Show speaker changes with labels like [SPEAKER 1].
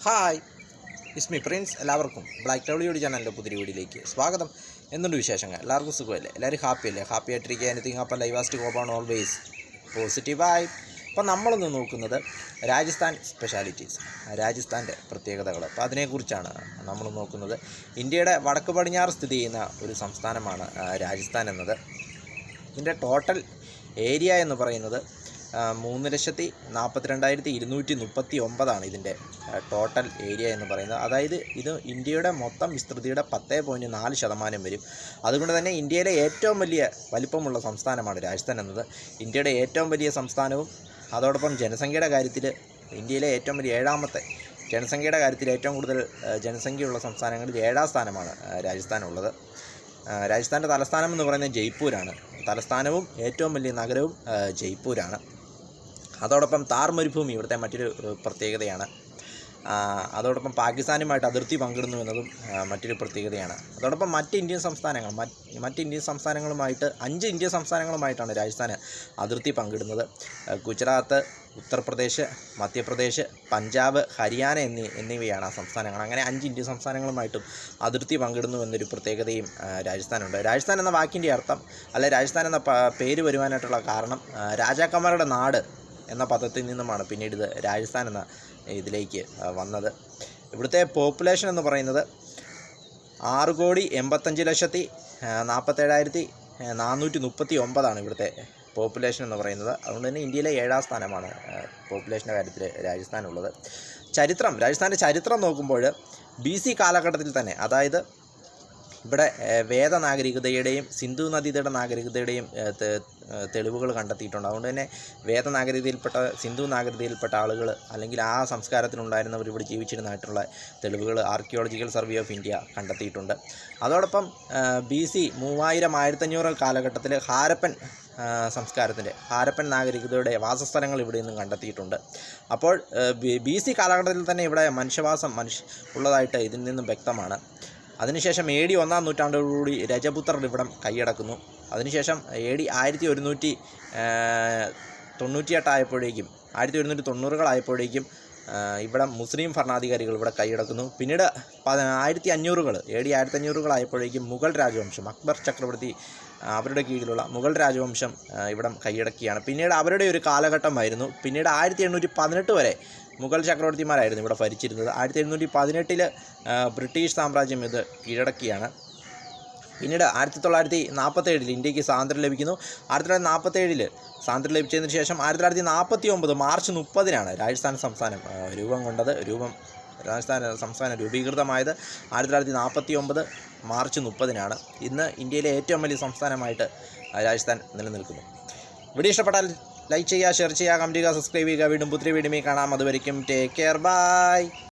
[SPEAKER 1] Hi Ismi Prince. എല്ലാവർക്കും black ടൗളിയോട് ചാനലിൻ്റെ പുതിയ വീഡിയോയിലേക്ക് സ്വാഗതം. എന്തുണ്ട് വിശേഷങ്ങൾ? എല്ലാവർക്കും സുഖമല്ലേ? എല്ലാവരും ഹാപ്പിയല്ലേ? ഹാപ്പി ആയിട്ടിരിക്കുക. എനിത്തിങ് അപ്പം ലൈവാസ്റ്റ് കോപ്പാണ് ഓൾവേസ് പോസിറ്റീവായി. അപ്പം നമ്മളൊന്ന് നോക്കുന്നത് രാജസ്ഥാൻ സ്പെഷ്യാലിറ്റീസ്, രാജസ്ഥാൻ്റെ പ്രത്യേകതകൾ. അപ്പോൾ അതിനെക്കുറിച്ചാണ് നമ്മൾ നോക്കുന്നത്. ഇന്ത്യയുടെ വടക്ക് പടിഞ്ഞാറ് സ്ഥിതി ചെയ്യുന്ന ഒരു സംസ്ഥാനമാണ് രാജസ്ഥാൻ എന്നത്. ഇതിൻ്റെ ടോട്ടൽ ഏരിയ എന്ന് പറയുന്നത് 3,42,239 ഇതിൻ്റെ ടോട്ടൽ ഏരിയ എന്ന് പറയുന്നത്. അതായത് ഇത് ഇന്ത്യയുടെ മൊത്തം വിസ്തൃതിയുടെ 10.4% വരും. അതുകൊണ്ട് തന്നെ ഇന്ത്യയിലെ ഏറ്റവും വലിയ വലിപ്പമുള്ള സംസ്ഥാനമാണ് രാജസ്ഥാൻ എന്നത്. ഇന്ത്യയുടെ ഏറ്റവും വലിയ സംസ്ഥാനവും അതോടൊപ്പം ജനസംഖ്യയുടെ കാര്യത്തിൽ ഇന്ത്യയിലെ ഏറ്റവും വലിയ ഏഴാമത്തെ ജനസംഖ്യയുടെ കാര്യത്തിൽ ഏറ്റവും കൂടുതൽ ജനസംഖ്യയുള്ള സംസ്ഥാനങ്ങളിൽ 7ാം സ്ഥാനമാണ് രാജസ്ഥാനുള്ളത്. രാജസ്ഥാൻ്റെ തലസ്ഥാനം എന്ന് പറയുന്നത് ജയ്പൂരാണ്. തലസ്ഥാനവും ഏറ്റവും വലിയ നഗരവും ജയ്പൂരാണ്. അതോടൊപ്പം താർ മരുഭൂമി ഇവിടുത്തെ മറ്റൊരു പ്രത്യേകതയാണ്. അതോടൊപ്പം പാകിസ്ഥാനുമായിട്ട് അതിർത്തി പങ്കിടുന്നു എന്നതും മറ്റൊരു പ്രത്യേകതയാണ്. അതോടൊപ്പം മറ്റ് ഇന്ത്യൻ സംസ്ഥാനങ്ങളുമായിട്ട് 5 ഇന്ത്യൻ സംസ്ഥാനങ്ങളുമായിട്ടാണ് രാജസ്ഥാൻ അതിർത്തി പങ്കിടുന്നത്. ഗുജറാത്ത്, ഉത്തർപ്രദേശ്, മധ്യപ്രദേശ്, പഞ്ചാബ്, ഹരിയാന എന്നിവയാണ് ആ സംസ്ഥാനങ്ങൾ. അങ്ങനെ 5 ഇന്ത്യൻ സംസ്ഥാനങ്ങളുമായിട്ടും അതിർത്തി പങ്കിടുന്നു എന്നൊരു പ്രത്യേകതയും രാജസ്ഥാനുണ്ട്. രാജസ്ഥാൻ എന്ന വാക്കിൻ്റെ അർത്ഥം, അല്ലെ രാജസ്ഥാൻ എന്ന പേര് വരുവാനായിട്ടുള്ള കാരണം രാജാക്കന്മാരുടെ നാട് എന്ന പദത്തിൽ നിന്നുമാണ് പിന്നീട് ഇത് രാജസ്ഥാൻ എന്ന ഇതിലേക്ക് വന്നത്. ഇവിടുത്തെ പോപ്പുലേഷൻ എന്ന് പറയുന്നത് 6,85,47,439 ഇവിടുത്തെ പോപ്പുലേഷൻ എന്ന് പറയുന്നത്. അതുകൊണ്ട് തന്നെ ഇന്ത്യയിലെ 7ാം സ്ഥാനമാണ് പോപ്പുലേഷൻ്റെ കാര്യത്തിൽ രാജസ്ഥാനുള്ളത്. രാജസ്ഥാൻ്റെ ചരിത്രം നോക്കുമ്പോൾ BC കാലഘട്ടത്തിൽ തന്നെ, അതായത് ഇവിടെ വേദനാഗരികതയുടെയും സിന്ധു നദീതട നാഗരികതയുടെയും തെളിവുകൾ കണ്ടെത്തിയിട്ടുണ്ട്. അതുകൊണ്ട് തന്നെ സിന്ധു നാഗരികതയിൽപ്പെട്ട ആളുകൾ, അല്ലെങ്കിൽ ആ സംസ്കാരത്തിലുണ്ടായിരുന്നവർ ഇവിടെ ജീവിച്ചിരുന്നതായിട്ടുള്ള തെളിവുകൾ ആർക്കിയോളജിക്കൽ സർവേ ഓഫ് ഇന്ത്യ കണ്ടെത്തിയിട്ടുണ്ട്. അതോടൊപ്പം BC 3000-1500 കാലഘട്ടത്തിൽ ഹാരപ്പൻ നാഗരികതയുടെ വാസസ്ഥലങ്ങൾ ഇവിടെ നിന്നും കണ്ടെത്തിയിട്ടുണ്ട്. അപ്പോൾ BC കാലഘട്ടത്തിൽ തന്നെ ഇവിടെ മനുഷ്യവാസം ഉള്ളതായിട്ട് ഇതിൽ നിന്നും വ്യക്തമാണ്. അതിനുശേഷം AD 1-ാം നൂറ്റാണ്ടോടുകൂടി രജപുത്രർ ഇവിടം കൈയടക്കുന്നു. അതിനുശേഷം AD 1198 ആയപ്പോഴേക്കും 1190 ഇവിടെ മുസ്ലിം ഭരണാധികാരികൾ ഇവിടെ കൈയടക്കുന്നു. പിന്നീട് 1500 AD 1500 ആയപ്പോഴേക്കും മുഗൾ രാജവംശം, അക്ബർ ചക്രവർത്തി അവരുടെ കീഴിലുള്ള മുഗൾ രാജവംശം ഇവിടം കൈയടക്കിയാണ്. പിന്നീട് അവരുടെ ഒരു കാലഘട്ടമായിരുന്നു. പിന്നീട് 1818 വരെ മുഗൾ ചക്രവർത്തിമാരായിരുന്നു ഇവിടെ ഭരിച്ചിരുന്നത്. 1818 ബ്രിട്ടീഷ് സാമ്രാജ്യം ഇത് കീഴടക്കിയാണ്. പിന്നീട് 1947 ഇന്ത്യക്ക് സ്വാതന്ത്ര്യം ലഭിക്കുന്നു. 1947 സ്വാതന്ത്ര്യം ലഭിച്ചതിന് ശേഷം 1949 മാർച്ച് 30 രാജസ്ഥാൻ സംസ്ഥാനം രൂപം കൊണ്ടത്. രാജസ്ഥാൻ സംസ്ഥാനം രൂപീകൃതമായത് 1949 മാർച്ച് 30 ഇന്ന് ഇന്ത്യയിലെ ഏറ്റവും വലിയ സംസ്ഥാനമായിട്ട് രാജസ്ഥാൻ നിലനിൽക്കുന്നു. വീഡിയോ ഇഷ്ടപ്പെട്ടാൽ ലൈക്ക് ചെയ്യുക, ഷെയർ ചെയ്യുക, കമൻറ്റ് ചെയ്യുക, സബ്സ്ക്രൈബ് ചെയ്യുക. വീണ്ടും പുതിയ വീഡിയോയിൽ കാണാം. അതുവരെയും ടേക്ക് കെയർ, ബൈ.